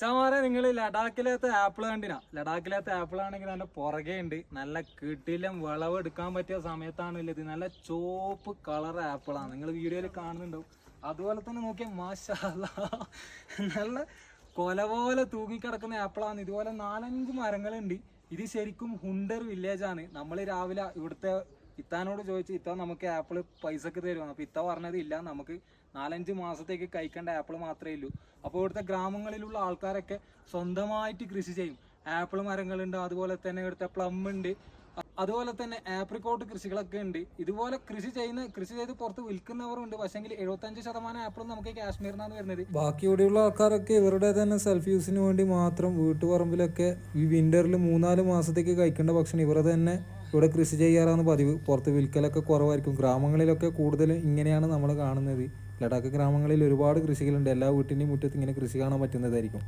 ചമാരെ നിങ്ങൾ ലഡാക്കിലത്തെ apple കണ്ടിനാ? ലഡാക്കിലത്തെ apple ആണെങ്കിൽ നല്ല പുറകെ ഉണ്ട്. നല്ല കിടിലം വിളവ് എടുക്കാൻ പറ്റിയ സമയത്താണ് ഉള്ളത്. നല്ല ചോപ്പ് കളർ ആപ്പിളാണ്, നിങ്ങൾ വീഡിയോയിൽ കാണുന്നുണ്ടാവും. അതുപോലെ തന്നെ നോക്കിയാൽ മാഷാ അല്ലാഹ് നല്ല കൊല പോലെ തൂങ്ങിക്കിടക്കുന്ന ആപ്പിളാണ്. ഇതുപോലെ 4-5 മരങ്ങളുണ്ട്. ഇത് ശരിക്കും ഹുണ്ടർ വില്ലേജ് ആണ്. നമ്മൾ രാവിലെ ഇവിടുത്തെ ഇത്താനോട് ചോദിച്ചു, ഇത്ത നമുക്ക് ആപ്പിൾ പൈസക്ക് തരുമോ? അപ്പോൾ ഇത്ത പറഞ്ഞത് ഇല്ല, നമുക്ക് 4-5 മാസത്തേക്ക് കഴിക്കേണ്ട ആപ്പിൾ മാത്രമേ ഉള്ളൂ. അപ്പോൾ ഇവിടുത്തെ ഗ്രാമങ്ങളിലുള്ള ആൾക്കാരൊക്കെ സ്വന്തമായിട്ട് കൃഷി ചെയ്യും. ആപ്പിൾ മരങ്ങളുണ്ട്, അതുപോലെ തന്നെ ഇവിടുത്തെ പ്ലം ഉണ്ട്, അതുപോലെ തന്നെ ആപ്രിക്കോട്ട് കൃഷികളൊക്കെ ഉണ്ട്. ഇതുപോലെ കൃഷി ചെയ്ത് പുറത്ത് വിൽക്കുന്നവരുണ്ട്. പക്ഷെങ്കിൽ 75% ആപ്പിളും നമുക്ക് കാശ്മീരിനാണ് വരുന്നത്. ബാക്കി ഇവിടെയുള്ള ആൾക്കാരൊക്കെ ഇവരുടെ തന്നെ സെൽഫ് യൂസിന് വേണ്ടി മാത്രം വീട്ടുപറമ്പിലൊക്കെ ഈ വിന്ററിൽ 3-4 മാസത്തേക്ക് കഴിക്കേണ്ട ഭക്ഷണം ഇവർ തന്നെ ഇവിടെ കൃഷി ചെയ്യാറാണ് പതിവ്. പുറത്ത് വിൽക്കലൊക്കെ കുറവായിരിക്കും. ഗ്രാമങ്ങളിലൊക്കെ കൂടുതൽ ഇങ്ങനെയാണ് നമ്മൾ കാണുന്നത്. ലഡാക്ക് ഗ്രാമങ്ങളിൽ ഒരുപാട് കൃഷികളുണ്ട്. എല്ലാ വീട്ടിൻ്റെയും മുറ്റത്ത് ഇങ്ങനെ കൃഷി കാണാൻ പറ്റുന്നതായിരിക്കും.